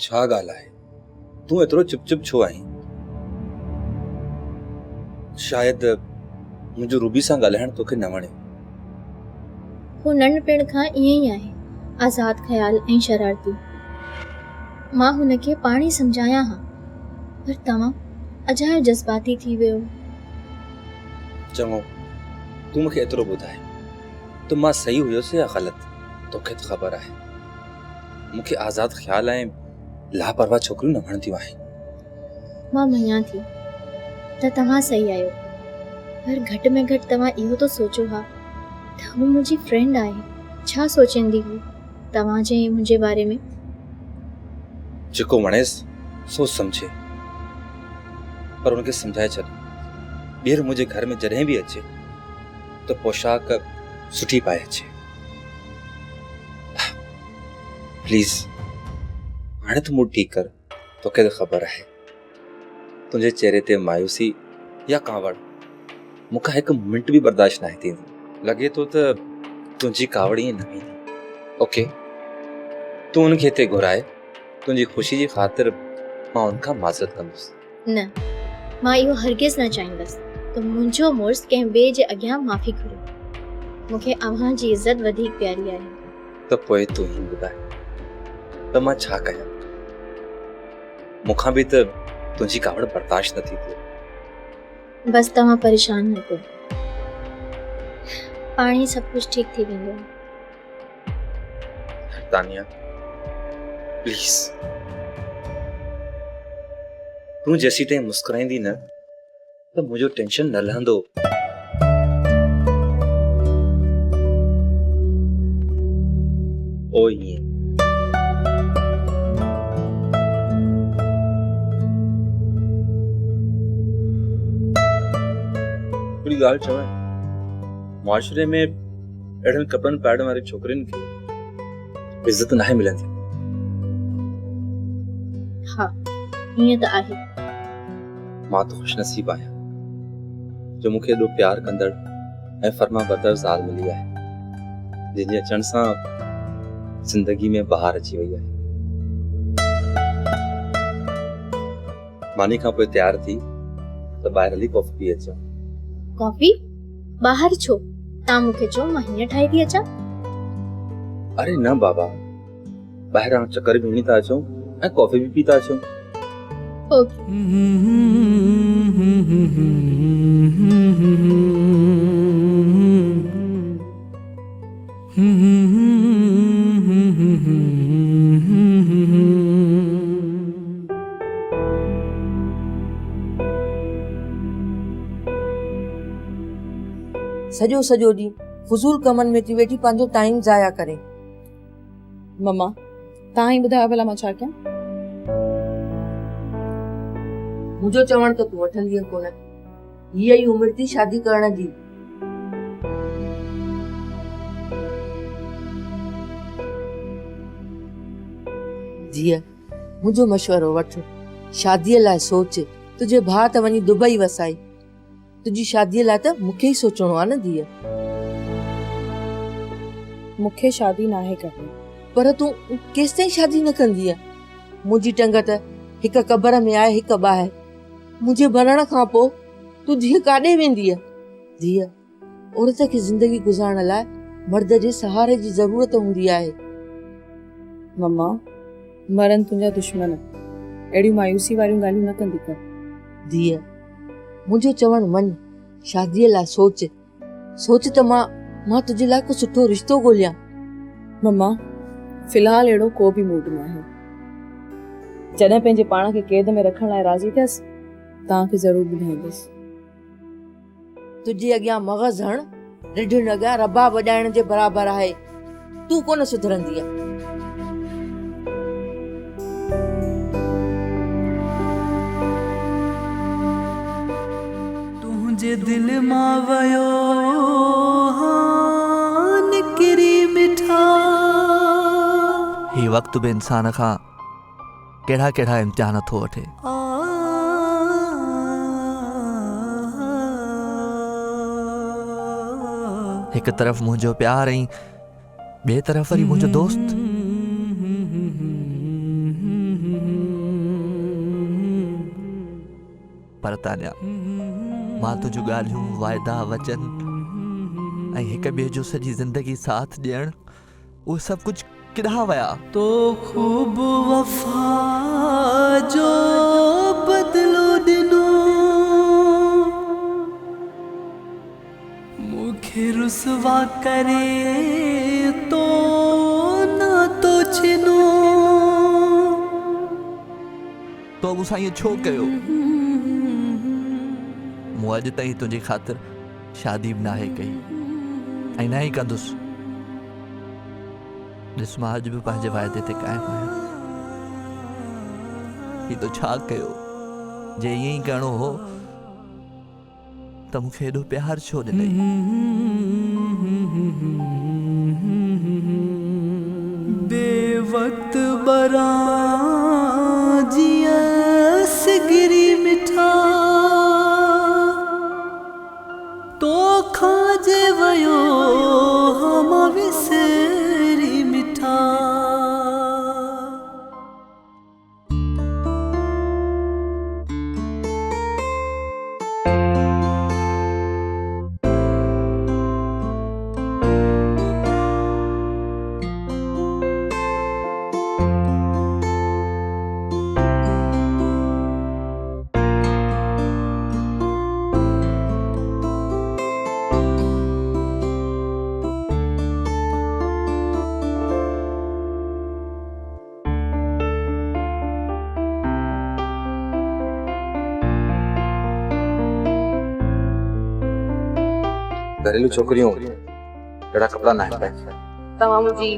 छा ॻाल्हि आहे, तूं एतिरो चुप चुप छो आहीं? शायद मुंहिंजो रूबी सां ॻाल्हाइण तोखे न वणे। हू नंढपिण खां ईअं ई आहे, आज़ाद ख़्याल ऐं शरारती। मां हुनखे पाण ई सम्झायां हा, पर तव्हां अजायो जज़्बाती थी वियो। चङो, तूं मूंखे एतिरो ॿुधाए त मां सही हुयुसि या ग़लति, तोखे त ख़बर आहे मूंखे आज़ाद ख़्याल ऐं लापरवाह छोकिरियूं न वणंदियूं आहिनि। मां मञां थी त तव्हां सही आहियो, पर घटि में घटि तव्हां इहो तो सोचो हा त हू मुंहिंजी फ्रेंड आहे। छा सोचींदी हू तव्हांजे मुंहिंजे बारे में? जेको वणेसि सो सम्झे, पर हुनखे सम्झाए छॾ, ॿीहर मुंहिंजे घर में जॾहिं बि अचे त पोशाक सुठी पाए अचे। प्लीज़ हाणे त मूड ठीकु कर, तोखे त ख़बर आहे तुंहिंजे चेहरे ते मायूसी या कावड़ मूंखां हिकु मिंट बि बर्दाश्त न थींदी। लॻे थो त तुंहिंजी कावड़ ईअं न वेंदी। ओके, तूं हुनखे हिते घुराए, तुंहिंजी ख़ुशी जी ख़ातिर मां हुनखां माज़रत कंदुसि। न, मां इहो हरगिज़ न चाहींदसि त मुंहिंजो मुड़ुसु कंहिं ॿिए जे अॻियां माफ़ी घुरे। मूंखे अव्हां जी इज़त वधीक प्यारी आहे। त पोइ तूं ई ॿुधाए त मां छा कयां? मूंखां बि त तुंहिंजी कावड़ बर्दाश्त न थी थिए। बसि तव्हां परेशान न थियो, पाण ई सभु कुझु ठीकु थी वेंदो। तानिया प्लीज़, तूं जेसी ताईं मुस्कुराईंदी न त मुंहिंजो टेंशन न लहंदो। ओ ईअं हिकिड़ी ॻाल्हि चवां, मुआशरे में अहिड़नि कपड़नि पाइण वारी छोकिरियुनि खे इज़त नाहे मिलंदी। हा, ईअं त आहे। मां त ख़ुशनसीब आहियां जो मूंखे एॾो प्यार कंदड़ ऐं फर्मा बरदार ज़ाल मिली आहे, जंहिंजे अचण सां ज़िंदगी में बहार अची वई आहे। मानी खां पोइ तयार थी त ॿाहिरि हली कॉफी पी अचां। कॉफी? ॿाहिरि छो? तव्हां मूंखे चओ, मां हीअं ठाहे थी अचां। अरे न बाबा, ॿाहिरां चकर बि हणी था अचूं ऐं कॉफी बि पी था अचूं। सॼो सॼो ॾींहुं फुज़ूल कमनि में थी वेठी पंहिंजो टाइम ज़ाया करे। मम्मा, तव्हां ई ॿुधायो भला मां छा कयां? मुंहिंजो चवण त तूं वठंदी कोन, हीअ ई उमिरि थी शादी करण जी। जीअ, मुंहिंजो मशवरो वठ, शादीअ लाइ सोच। तुंहिंजे भाउ त वञी दुबई वसाई, तुंहिंजी शादीअ लाइ त मूंखे ई सोचणो आहे न धीअ। मूंखे शादी नाहे करणी। पर तूं केसि ताईं शादी न कंदीअ? मुंहिंजी टंग त हिकु क़बर में आहे, हिकु ॿाहिरि। मुंहिंजे मरण खां पोइ तूं धीअ काॾे वेंदीअ? धीअ, औरत खे ज़िंदगी गुज़ारण लाइ मर्द जे सहारे जी ज़रूरत हूंदी आहे। मम्मा, मरन तुंहिंजा दुश्मन, अहिड़ियूं मायूसी वारियूं ॻाल्हियूं न कंदी कर। धीअ, मुंहिंजो चवण मञ, शादीअ लाइ सोच। सोच त मां तुंहिंजे लाइ को सुठो रिश्तो ॻोल्हियां। मम्मा, फ़िलहाल अहिड़ो को बि मूड न आहे। जॾहिं पंहिंजे पाण खे क़ैद में रखण लाइ राज़ी थियसि, तव्हांखे ज़रूरु ॿुधाईंदसि। तुंहिंजे अॻियां मग़ज़ हण, रिढ नगा रबाब वॼाइण जे बराबरि आहे। तूं कोन सुधरंदीअ। तुंहिंजे दिल मां वयो हान किरी मिठा। ही वक़्तु बि इंसान खां कहिड़ा कहिड़ा इम्तिहान थो वठे। हिक तरफ़ मुंहिंजो प्यार ऐं ॿिए तरफ़ वरी मुंहिंजो दोस्त। पर तान्या मां तुझियूं ॻाल्हियूं वाइदा वचन ऐं हिक ॿिए जो सॼी ज़िंदगी साथ ॾियण उहे सभु कुझु किॾां विया। तो खूब वफा जो बदलो दिनो मुखे रुसवा करे तो ना तो छिनो। तो मूंसां ईअं छो कयो? मूं अॼु ताईं तुंहिंजी ख़ातिर शादी बि नाहे कई ऐं न ई कंदुसि। ॾिस मां अॼु बि पंहिंजे वाइदे ते क़ाइमु आहियां। हीउ तो छा कयो? जे ईअं ई करिणो हो त मूंखे हेॾो प्यार छो ॾिनई? बेवक्त बरा जिया सिगरी मिठा तो खाजे वयो हम विसरी मिठा। घरेलू छोकरियों कड़ा कपड़ा ना पाए। तव्हां मुंहिंजी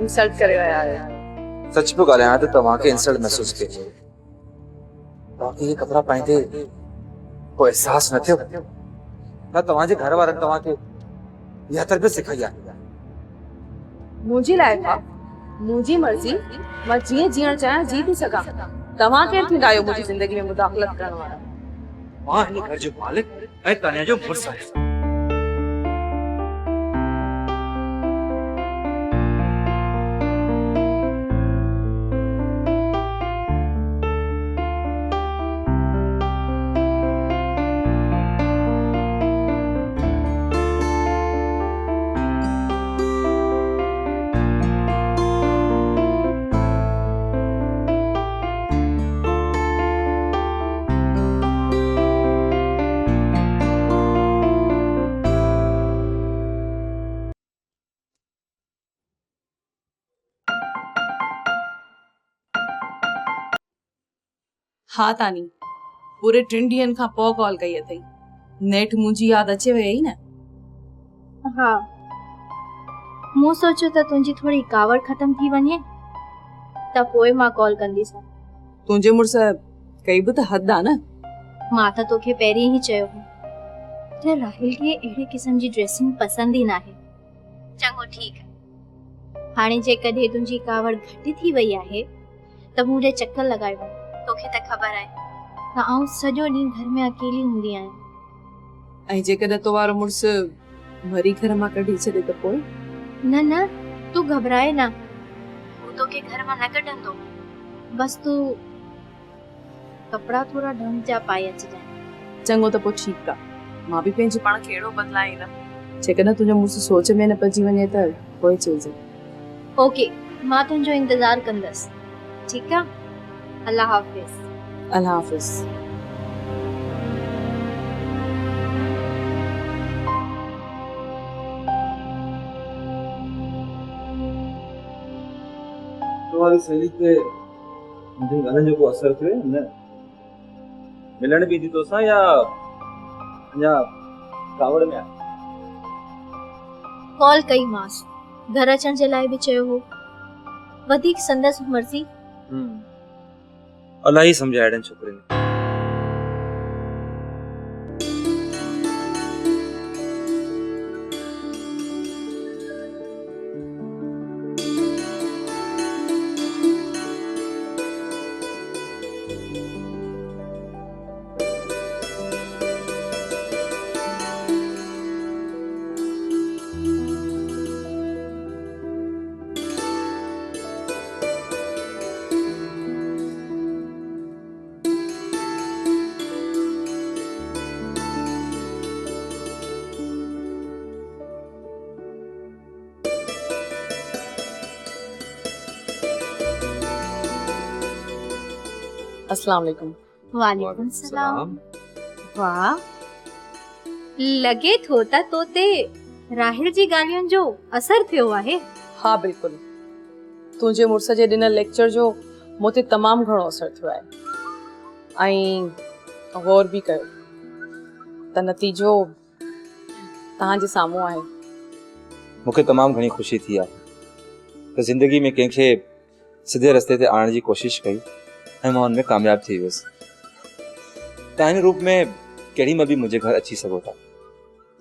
इंसल्ट करे रहिया आहियो। सच पे ॻाल्हायां त तव्हांखे इंसल्ट महसूस थिए। तव्हांखे ये कपड़ा पाईंदे को एहसास न थियो? न तव्हांजे घर वारनि तव्हांखे इहा तरबियत सिखाई आहे? मुंहिंजी लाइफ आहे, मुंहिंजी मर्ज़ी, मां जीअं जीअण चाहियां जी थी सघां। तव्हां केरु थींदा आहियो मुंहिंजी ज़िंदगी में मुदाख़लत करण वारा? मां हिन घर जो मालिक ऐं तान्या जो मुड़ुस आहियां। हा तानी, पूरे 3 ॾींहंनि खां पोइ कॉल कई अथई। नेठ मुंहिंजी यादि अचे वई न? हा, मूं सोचियो त तुंहिंजी थोड़ी कावड़ ख़तम थी वञे त पोइ मां कॉल कंदीसां। तुंहिंजे मुड़ुस कई बि त हद आहे न। मां त तोखे पहिरीं ई चयो हो त राहिल खे अहिड़े क़िस्म जी ड्रेसिंग पसंदि ई नाहे। चङो ठीकु आहे, हाणे जेकॾहिं तुंहिंजी कावड़ घटि थी वई आहे त मूं ॾे चकर लॻायो। तोखे त ख़बर आहे त आउं सॼो ॾींहुं घर में अकेली हूंदी आहियां। ऐं जेकॾहिं तो वारो मुड़ुस वरी घर मां कढी छॾे त पोइ? न न, तूं घबराए न, हू तोखे घर मां न कढंदो। बस तूं कपड़ा थोड़ा ढंग जा पाए अचिजांइ। चङो त पोइ ठीकु आहे, मां बि पंहिंजे पाण खे अहिड़ो बदिलाए न। जेकॾहिं तुंहिंजो मुड़ुस सोच में न पइजी वञे त पोइ चइजांइ। ओके, मां तुंहिंजो इंतज़ारु कंदसि। ठीकु आहे, अल्लाह हाफ़िज़। अल्लाह हाफ़िज़। तुम्हारी सहेली के मुझे गाने जो को असर थे न मिलण भी थी तोसां या कावड़ में कॉल कई मांस, घर अचण जे लाइ बि चयो हो। वधीक संदसि मर्ज़ी। अलाह ही समझाए अहिड़नि छोकिरियुनि खे। अस्सलाम वालेकुम। वालेकुम सलाम। वाह, लगे थो त तोते राहिल जी ॻाल्हियुनि जो असर थियो आहे। हाँ बिल्कुल, तुंहिंजे मुड़ुस जे ॾिनल लेक्चर जो मूं ते तमामु घणो असरु थियो आहे ऐं गौर बि कयो त नतीजो तव्हांजे साम्हूं आहे। मूंखे तमामु घणी ख़ुशी थी आहे त ज़िंदगी में कंहिंखे सिधे रस्ते ते आणण जी कोशिशि कई ऐं मां हुन में कामयाबु थी वियुसि। तव्हां हिन रूप में केॾी महिल बि मुंहिंजे घर अची सघो था।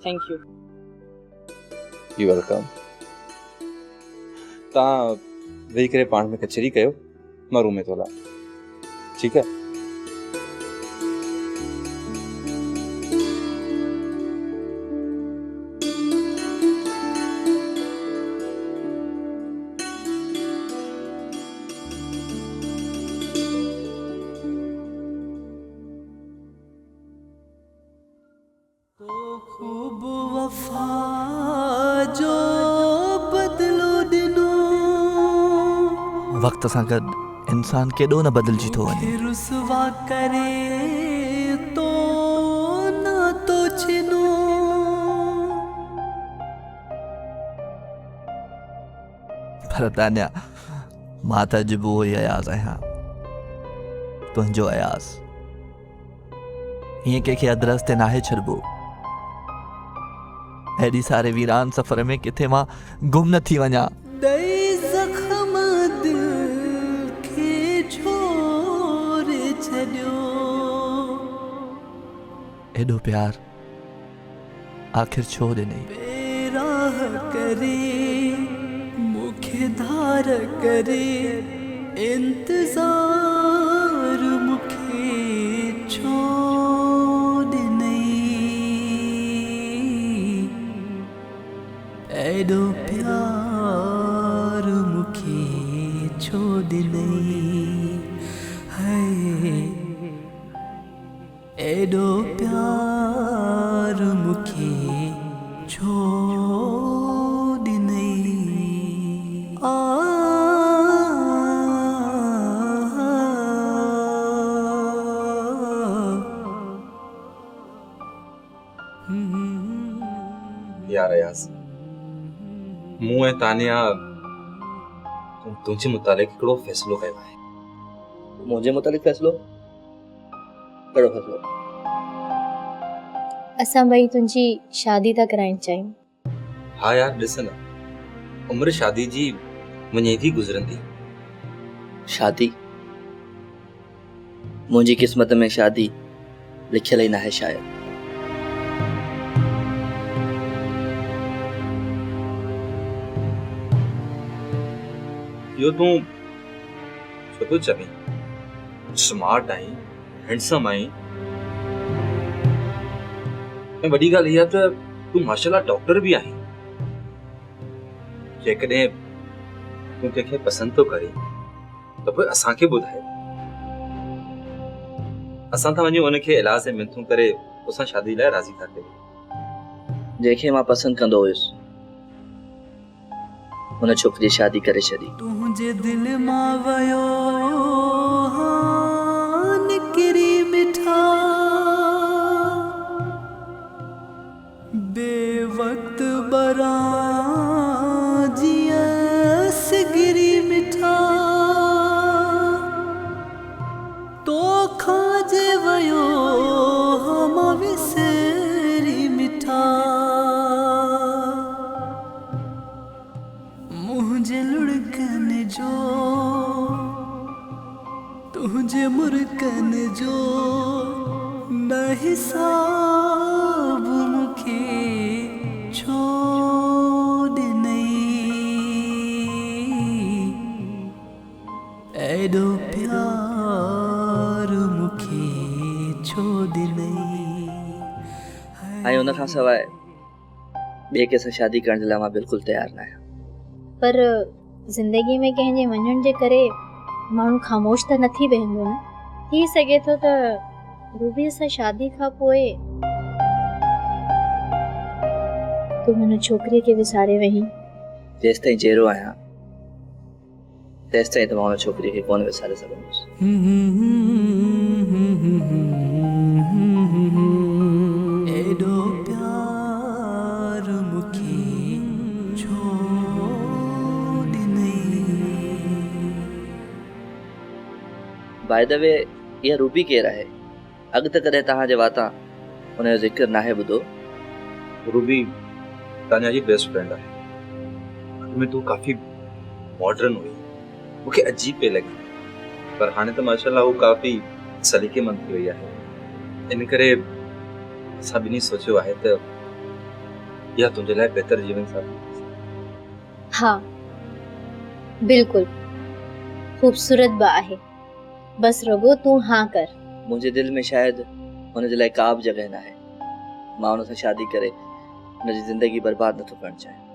Thank U. U welcome. तव्हां वेही करे पाण में कचहरी कयो, मां रूम में थो हलां, ठीकु आहे? खूब वफा जो बदलो दिनो वक्त सां गॾु इंसान केॾो न बदिलजी थो वञे। रुसवा करे तो ना तो चिनो पर तान्या मां त अॼु बि उहो ई अयाज़ आहियां, तुंहिंजो अयाज़। ईअं कंहिंखे अधु रस्ते नाहे छॾिबो। हेॾी सारे वीरान सफ़र में किथे मां गुम न थी वञा। दई ज़ख़्म दिल खे छोड़े छॾियो। एॾो प्यार आख़िर छो ॾिनई? बेराह करे मुखे धार करे इंतज़ार मुखे छो ॾिनई। एॾो प्यार मुखे छो ॾिनई। हाय एॾो प्यार मुखे छो ॾिनई। यार अयाज़, मूं ऐं तानिया तुंहिंजे मुतालिक़ हिकिड़ो फ़ैसिलो कयो आहे। मुझे मुतालिक फैसलो? कहिड़ो फैसलो? असां ॿई तुंहिंजी शादी था कराइण चाहियूं। हा यार, ॾिस न, उमिरि शादी जी वञे थी गुज़रंदी। शादी? मुंहिंजी क़िस्मत में शादी लिखियल ई न आहे शायद। इहो तूं छो थो चवीं? स्मार्ट आहीं, हैंडसम आहीं, ऐं वॾी ॻाल्हि इहा त तूं माशाल्लाह डॉक्टर बि आहीं। जेकॾहिं तूं कंहिंखे पसंदि थो करीं त पोइ असांखे ॿुधाए, असां था वञूं उनखे इलाज ऐं मिनथूं करे उसां शादी लाइ राज़ी था कयूं। जंहिंखे मां पसंदि कंदो हुयुसि हुन छोकिरी शादी करे छॾी। तुंहिंजे दिल मां वयो निकिरी मिठा बेवक्त बरा जीअं सिगिरी मिठा तो खाजे वयो हम विसरी मिठा मुझे लुढ़कन जो तुझे मुरकन जो न हिसाब मुखे छोड़ नहीं। एडो प्यार मुखे छोड़ नहीं। ऐं हुन खां सवाइ ॿिए कंहिंसां शादी करण जे लाइ मां बिल्कुलु तयारु न आहियां। पर ज़िंदगी में कंहिंजे वञण जे करे माण्हू ख़ामोश त न थी वेंदो न। थी सघे थो त रूबीअ सां शादी खां पोइ तूं हुन छोकिरीअ खे विसारे वहीं। जेसि ताईं जहिड़ो आहियां तेसि ताईं त मां हुन छोकिरीअ खे कोन विसारे सघंदुसि। एडो प्यार मुखे छो ॾिनई। बाय द वे इहा रूबी केरु आहे? अॻु त कॾहिं तव्हांजे वाता हुनजो ज़िक्र नाहे ॿुधो। रूबी तान्या जी बेस्ट फ्रेंड आहे। अॻु में तू काफ़ी मॉडर्न हुई, मूंखे अजीब पे लॻी, पर हाणे त माशाल्लाह हू काफ़ी सलीक़ेमंद थी वई आहे। इन करे असां ॿिन्ही सोचियो आहे त इहा तुंहिंजे लाइ बहितर जीवन साथी थी। हाँ बिल्कुल खूबसूरत बि आहे, बस रुगो तू हाँ कर। मुंहिंजे दिलि में शायदि हुनजे लाइ का बि जॻह न आहे। मां हुन सां शादी करे हुनजी ज़िंदगी बर्बाद नथो करणु चाहियां।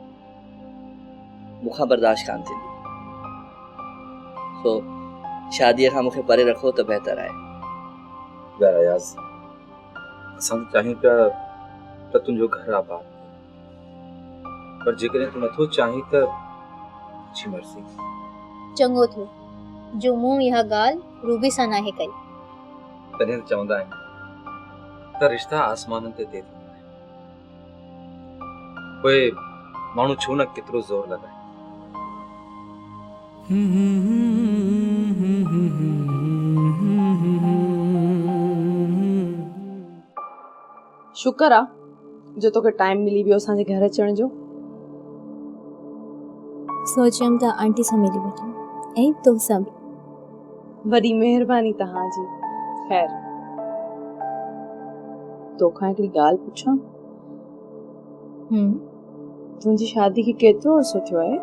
मूंखां बर्दाश्त कान थींदी, सो शादीअ खां मूंखे परे रखो त बहितर आहे। यार अयाज़, असां त चाहियूं पिया त तुंहिंजो घर आबाद, पर जेकॾहिं तूं नथो चाहीं त तुंहिंजी मर्ज़ी। चङो थियो जो मूं इहा ॻाल्हि रूबी सां नाहे कई। तॾहिं त चवंदा आहिनि त रिश्ता आसमाननि ते तय थींदा आहिनि, पोइ माण्हू छो न केतिरो ज़ोर लॻाए। शुक्र आहे जो तोखे टाइम मिली वियो असांजे घर अचण जो। सोचियमि त आंटी सां मिली वठां ऐं तोसां बि। वॾी महिरबानी तव्हांजी। ख़ैर तोखां हिकिड़ी ॻाल्हि पुछां, तुंहिंजी शादी खे केतिरो अर्सो थियो आहे?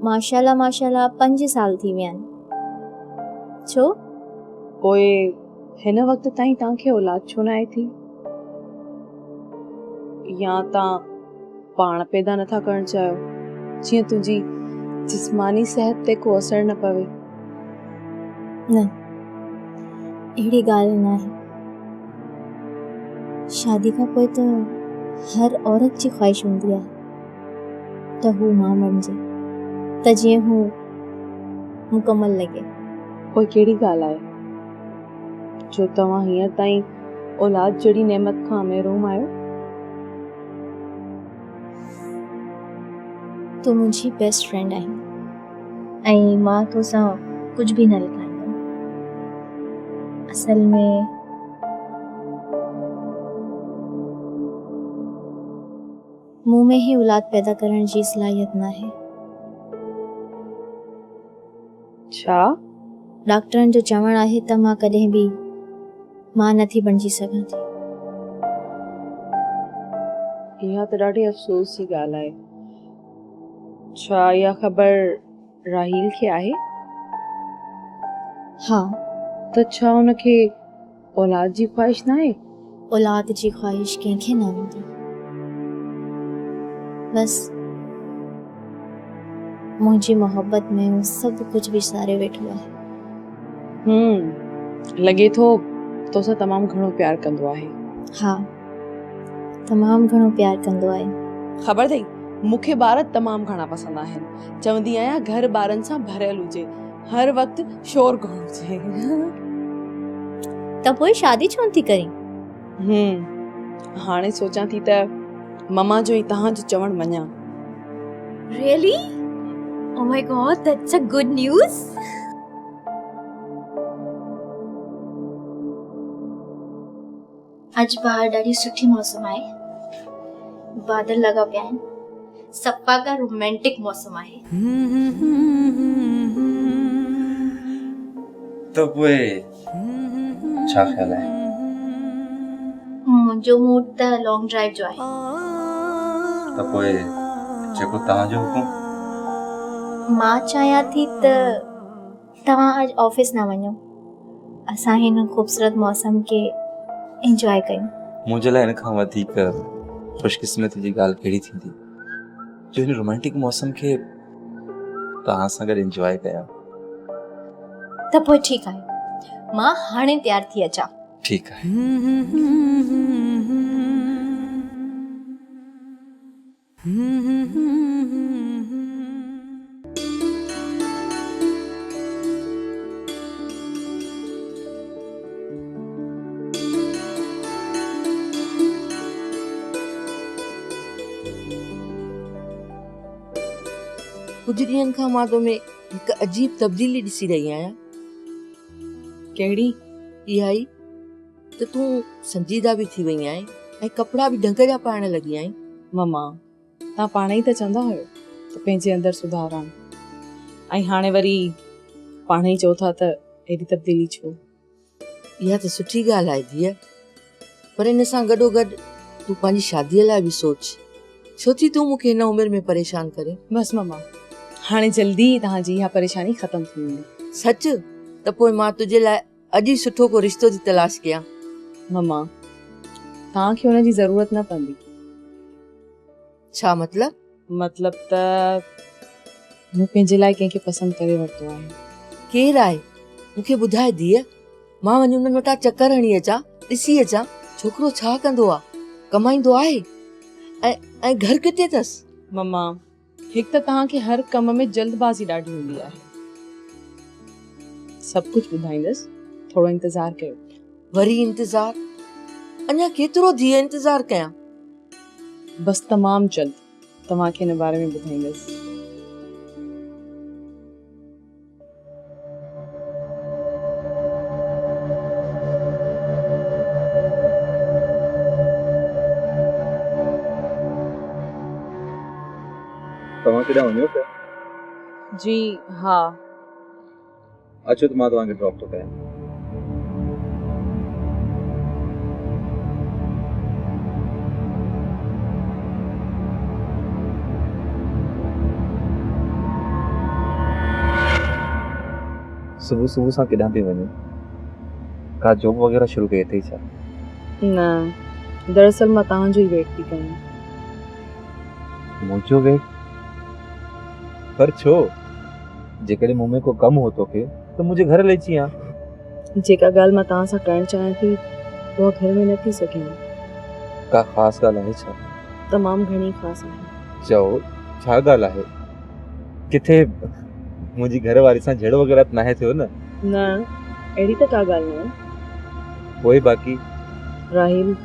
माशाल्लाह माशाल्लाह 5 साल थी विया आहिनि। छो? पोइ हिन वक़्त ताईं तव्हांखे औलाद छो न आहे थी? या तव्हां पाण पैदा नथा करणु चाहियो जीअं तुंहिंजी जिस्मानी सिहत ते को असर न पवे? न, अहिड़ी ॻाल्हि न आहे। शादी खां पोइ त हर औरत जी ख़्वाहिश हूंदी आहे त हू मां बणिजे, त जीअं हू मुकमल लॻे। पोइ कहिड़ी ॻाल्हि आहे जो तव्हां हींअर ताईं औलाद जहिड़ी नेमत खां महरूम आहियो? तूं मुंहिंजी बेस्ट फ्रेंड आहीं ऐं मां तोसां कुझु बि न लिकाईंदमि। असल में मूं में ही औलाद पैदा करण जी सलाहियत न आहे। छा? डॉक्टरनि जो चवणु आहे त मां कॾहिं बि मां नथी बणिजी सघां थी। इहा त ॾाढी अफ़सोस जी ॻाल्हि आहे। छा इहा ख़बर राहील खे आहे? हा, त छा हुनखे औलाद जी ख़्वाहिश न आहे? औलाद जी ख़्वाहिश कंहिंखे न हूंदी, बस मुंहिंजी मोहब्बत में हू सभु कुझु विसारे वेठो आहे। लॻे थो तोसां तमामु घणो प्यार कंदो आहे। हा, तमामु घणो प्यार कंदो आहे। ख़बर अथई, मूंखे ॿार तमामु घणा पसंदि आहिनि। चवंदी आहियां घर ॿारनि सां भरियल हुजे, हर वक़्तु शोर कोन हुजे। त पोइ शादी छो थी करीं? हाणे सोचां थी त ममा जो ई तव्हांजो चवणु मञां। Really? Oh my God, that's a good news. अॼु ॿाहिरि ॾाढी सुठी मौसम आहे, बादल लॻा पिया आहिनि, सफ़ा का रोमांटिक मौसम आहे। त पोइ छा ख़्याल आहे? मुंहिंजो मूड त लॉन्ग ड्राइव जो आहे। त पोइ जेको तव्हांजो हुकुम। मां चाहियां थी त तव्हां अॼु ऑफिस न वञो, असां हिन ख़ूबसूरत मौसम खे एंजॉय कयूं। मुंहिंजे लाइ हिन खां वधीक ख़ुशकिस्मती जी ॻाल्हि कहिड़ी थींदी जो हिन रोमांटिक मौसम खे तव्हां सां गॾु एंजॉय कयां। त पोइ ठीकु आहे, मां हाणे तयार थी अचां। ठीकु आहे। Hmm कुझु ॾींहंनि खां मां तो में हिकु अजीब तब्दीली ॾिसी रही आहियां। कहिड़ी? इहा ई त तूं संजीदा बि थी वई आहीं ऐं कपिड़ा बि ढंग जा पाइण लॻी आहीं। मम्मा तव्हां पाण ई त चवंदा हुयो त पंहिंजे अंदरि सुधार आण, ऐं हाणे वरी पाण ई चओ था त एॾी तब्दीली छो? इहा त सुठी ॻाल्हि आहे धीअ, पर इन सां गॾोगॾु तूं पंहिंजी शादीअ लाइ बि सोच। छो थी तूं मूंखे हिन उमिरि में परेशान करे? बसि मम्मा, हाणे जल्दी ई तव्हांजी इहा परेशानी ख़तमु थी वेंदी। सच त पोइ मां तुंहिंजे लाइ अॼु ई सुठो को रिश्तो जी तलाश कयां। मम्मा तव्हांखे हुनजी ज़रूरत न पवंदी। छा मतलब? मतलब त मूं पंहिंजे लाइ कंहिंखे पसंदि करे वरितो आहे। केरु आहे? मूंखे ॿुधाए धीअ, मां वञी हुननि वटां चकर हणी अचां, ॾिसी अचां छोकिरो छा कंदो आहे, कमाईंदो आहे ऐं घर किथे अथसि? मम्मा हिकु त तव्हांखे हर कम में जल्दबाज़ी ॾाढी हूंदी आहे। सभु कुझु ॿुधाईंदसि, थोरो इंतज़ारु कयो। वरी इंतज़ार? अञा केतिरो धीअ इंतज़ार कयां? बसि तमामु जल्द तव्हांखे हिन बारे में ॿुधाईंदसि। तव्हां केॾां वञो पिया? जी हा। अचो त मां तव्हांखे ड्रॉप थो कयां। सुबुह सुबुह सां केॾां पई वञो? का जॉब वग़ैरह शुरू कई अथई छा? न, दरअसल मां तव्हांजो ई वेट थी कयां। मुंहिंजो वेट? पर छो? जेकॾहिं मूं में को कमु हो तोखे त मुंहिंजे घर ले अची आ। जेका ॻाल्हि मां तव्हां सां करणु चाहियां थी उहा घर में न थी सघे। का ख़ासि ॻाल्हि आहे छा? तमामु घणी ख़ासि आहे। चओ छा ॻाल्हि आहे? किथे मुंहिंजी घर वारी सां झेड़ो वग़ैरह त नाहे थियो न? न, अहिड़ी त का ॻाल्हि न आहे। पोइ बाक़ी? राहिल,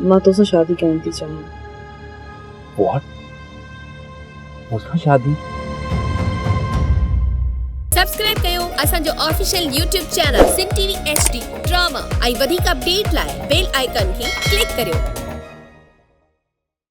मां तोसां शादी करणु थी चाहियां। व्हाट? मूंसां शादी? सब्सक्राइब कयो असांजो ऑफिशियल यूट्यूब चैनल सिन टीवी HD ड्रामा ऐं वधीक अपडेट लाइ बेल आइकन खे क्लिक करियो।